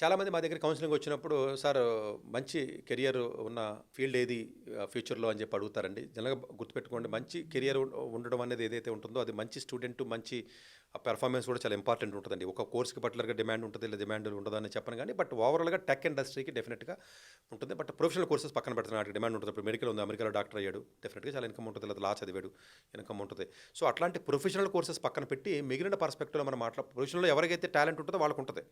చాలామంది మా దగ్గర కౌన్సిలింగ్ వచ్చినప్పుడు సార్ మంచి కెరియర్ ఉన్న ఫీల్డ్ ఏది ఫ్యూచర్లో అని చెప్పి అడుగుతారండి. జనరల్గా గుర్తుపెట్టుకోండి, మంచి కెరియర్ ఉండడం అనేది ఏదైతే ఉంటుందో అది మంచి స్టూడెంట్ మంచి పెర్ఫార్మెన్స్ కూడా చాలా ఇంపార్టెంట్ ఉంటుందండి. ఒక కోర్స్కి పర్టికులర్గా డిమాండ్ ఉంటుంది, లేదా డిమాండ్ ఉండదని చెప్పను కానీ, బట్ ఓవరాల్గా టెక్ ఇండస్ట్రీకి డెఫినెట్గా ఉంటుంది. బట్ ప్రొఫెషనల్ కోర్సెస్ పక్కన పెడుతున్నాడు, వాటికి డిమాండ్ ఉంటుంది. ఇప్పుడు మెడికల్ ఉంది, అమెరికాలో డాక్టర్ అయ్యాడు, డెఫినెట్గా చాలా ఇన్కమ్ ఉంటుంది. లేదా లా చదివాడు, ఇన్కమ్ ఉంటుంది. సో అట్లాంటి ప్రొఫెషనల్ కోర్సెస్ పక్కన పెట్టి మిగిలిన పర్స్పెక్టివ్లో మనం ప్రొఫెషనల్లో ఎవరికైతే టాలెంట్ ఉంటుందో వాళ్ళకు ఉంటుంది.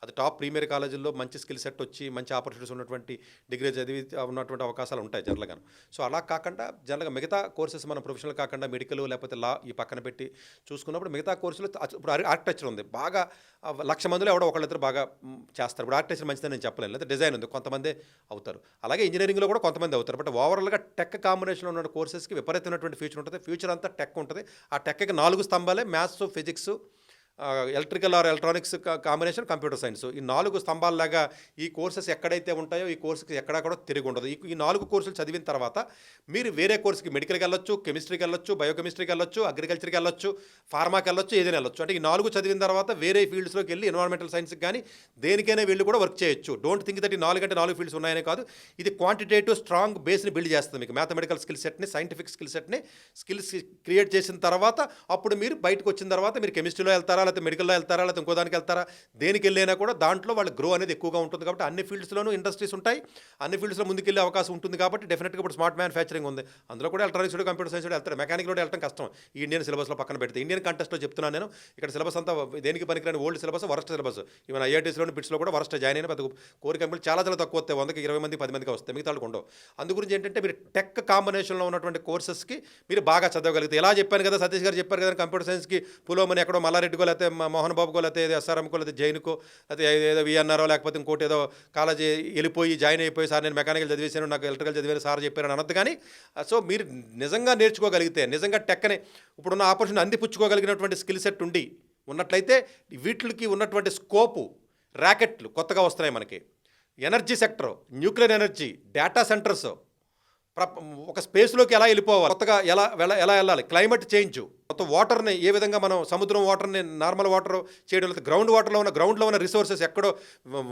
అది టాప్ ప్రీమియర్ కాలేజీల్లో మంచి స్కిల్ సెట్ వచ్చి మంచి ఆపర్చునిటీస్ ఉన్నటువంటి డిగ్రీ చదివి ఉన్నటువంటి అవకాశాలు ఉంటాయి జనరల్గా. సో అలా కాకుండా జనరల్గా మిగతా కోర్సెస్ మనం ప్రొఫెషనల్ కాకుండా మెడికల్ లేకపోతే లా ఈ పక్కన పెట్టి చూసుకున్నప్పుడు మిగతా కోర్సులు ఇప్పుడు ఆర్కిటెక్చర్ ఉంది, బాగా 1,00,000 మందిలో ఎవడో ఒకళ్ళిద్దరు బాగా చేస్తారు. ఇప్పుడు ఆర్కిటెక్చర్ మంచిదని నేను చెప్పలేను, లేదా డిజైన్ ఉంది కొంతమంది అవుతారు, అలాగే ఇంజనీరింగ్లో కూడా కొంతమంది అవుతారు. బట్ ఓవరాల్గా టెక్ కాంబినేషన్లో ఉన్న కోర్సెస్కి విపరీతమైనటువంటి ఫ్యూచర్ ఉంటుంది. ఫ్యూచర్ అంతా టెక్ ఉంటుంది. ఆ టెక్కి 4 స్తంభాలే: maths, physics, electrical or electronics combination, computer science. ఈ 4 స్తంభాలలాగా ఈ కోర్సెస్ ఎక్కడైతే ఉంటాయో ఈ కోర్సుకి ఎక్కడా కూడా తిరిగి ఉండదు. ఈ 4 కోర్సులు చదివిన తర్వాత మీరు వేరే కోర్సుకి మెడికల్కి వెళ్ళొచ్చు, కెమిస్ట్రీకి వెళ్ళొచ్చు, బయోకెమిస్ట్రీకి వెళ్ళొచ్చు, అగ్రికల్చర్కి వెళ్ళొచ్చు, ఫార్మాకి వెళ్ళొచ్చు, ఏదైనా వెళ్ళొచ్చు. అంటే ఈ 4 చదివిన తర్వాత వేరే ఫీల్డ్స్లోకి వెళ్ళి ఎన్వైరాన్మెంటల్ సైన్స్కి కానీ దేనికైనా వెళ్ళి కూడా వర్క్ చేయొచ్చు. డోంట్ థింక్ దట్ ఈ 4 అంటే 4 ఫీల్డ్స్ ఉన్నాయనే కాదు. ఇది క్వాంటిటేటివ్ స్ట్రాంగ్ బేస్ని బిల్డ్ చేస్తుంది. మీకు మ్యాథమెటికల్ స్కిల్ సెట్ని, సైంటిఫిక్ స్కిల్ సెట్ని స్కిల్స్ క్రియేట్ చేసిన తర్వాత అప్పుడు మీరు బయటకు వచ్చిన తర్వాత మీరు కెమిస్ట్రీలో వెళ్తారా, లేకపోతే మెడికల్లో వెళ్తారా, లేకపోతే ఇంకో దానికి వెళ్తారా, దేనికి వెళ్ళైనా కూడా దాంట్లో వాళ్ళ గ్రో అనేది ఎక్కువగా ఉంటుంది. కాబట్టి అన్ని ఫీల్డ్స్లోనూ ఇండస్ట్రీస్ ఉంటాయి, అన్ని ఫీల్డ్స్లో ముందుకెళ్ళే అవకాశం ఉంటుంది. కాబట్టి డెఫినెట్గా ఇప్పుడు స్మార్ట్ మ్యానుఫ్యాక్చరింగ్ ఉంది, అందులో కూడా ఎలక్ట్రానిక్స్, కంప్యూటర్ సైన్స్ వెళ్తారు. మెకానిక్లో వెళ్ళడం కష్టం ఈ ఇండియన్ సిలబస్లో పక్కన పెడితే. ఇండియన్ కంటెస్ట్లో చెప్తున్నాను నేను, ఇక్కడ సిలబస్ అంతా దేనికి పనికిరాని old syllabus, worst syllabus. Even ఐఐటీస్లోని బిట్స్లో కూడా వరస్ట్ జాయిన్ అయిన పెద్ద కోరి కంపెనీలు చాలా చాలా తక్కువ వస్తాయి, 100కి 20 మంది 10 మందికి వస్తాయి, మిగతా వాళ్ళకి ఉండవు. అందు గురించి ఏంటంటే మీరు టెక్ కాంబినేషన్లో ఉన్నటువంటి కోర్సెస్కి మీరు బాగా చదవగలిగితే, ఎలా చెప్పాను కదా, సతీష్ గారు చెప్పారు కదా, కంప్యూటర్ సైన్స్కి పులోమని ఎక్కడో మల్లారెడ్డికో, లేకపోతే మోహన్ బాబుకో, లేకపోతే ఎస్ఆర్ఎంకో, లేదా జైన్కో, లేకపోతే ఏదో విఎన్ఆర్ఓ, లేకపోతే ఇంకోటి ఏదో కాలేజీ వెళ్ళిపోయి జాయిన్ అయిపోయి సార్ నేను మెకానికల్ చదివేశాను, నాకు ఎలక్ట్రికల్ చదివాను సార్ చెప్పారని అనొద్దు. కానీ సో మీరు నిజంగా నేర్చుకోగలిగితే, నిజంగా టెక్ని ఇప్పుడున్న ఆపర్చునిటీ అందిపుచ్చుకోగలిగినటువంటి స్కిల్ సెట్ ఉండి ఉన్నట్లయితే వీటికి ఉన్నటువంటి స్కోపు, ర్యాకెట్లు కొత్తగా వస్తున్నాయి మనకి. Energy sector, nuclear energy, data centres, ఒక స్పేస్లోకి ఎలా వెళ్ళిపోవాలి, కొత్తగా ఎలా వెళ్ళాలి, క్లైమేట్ చేంజ్, మొత్తం వాటర్ని ఏ విధంగా మనం సముద్రం వాటర్ని నార్మల్ వాటర్ చేయడం, లేదు గ్రౌండ్లో ఉన్న రిసోర్సెస్ ఎక్కడో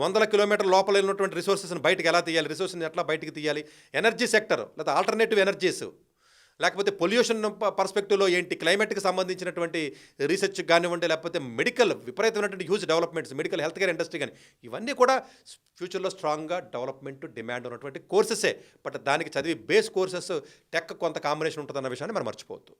100 కిలోమీటర్ల లోపల ఉన్నటువంటి రిసోర్సెస్ని బయటకు ఎలా తీయాలి, రిసోర్స్ని ఎట్లా బయటకు తీయాలి, ఎనర్జీ సెక్టర్, లేదా ఆల్టర్నేటివ్ ఎనర్జీస్, లేకపోతే పొల్యూషన్ పర్స్పెక్టివ్లో ఏంటి, క్లైమేట్కి సంబంధించినటువంటి రీసెర్చ్ కానివ్వండి, లేకపోతే మెడికల్ విపరీతమైనటువంటి huge developments, medical health care industry కానీ, ఇవన్నీ కూడా ఫ్యూచర్లో స్ట్రాంగ్గా డెవలప్మెంట్ డిమాండ్ ఉన్నటువంటి కోర్సెసే. బట్ దానికి చదివి బేస్ కోర్సెస్ టెక్ కొంత కాంబినేషన్ ఉంటుందన్న విషయాన్ని మనం మర్చిపోవద్దు.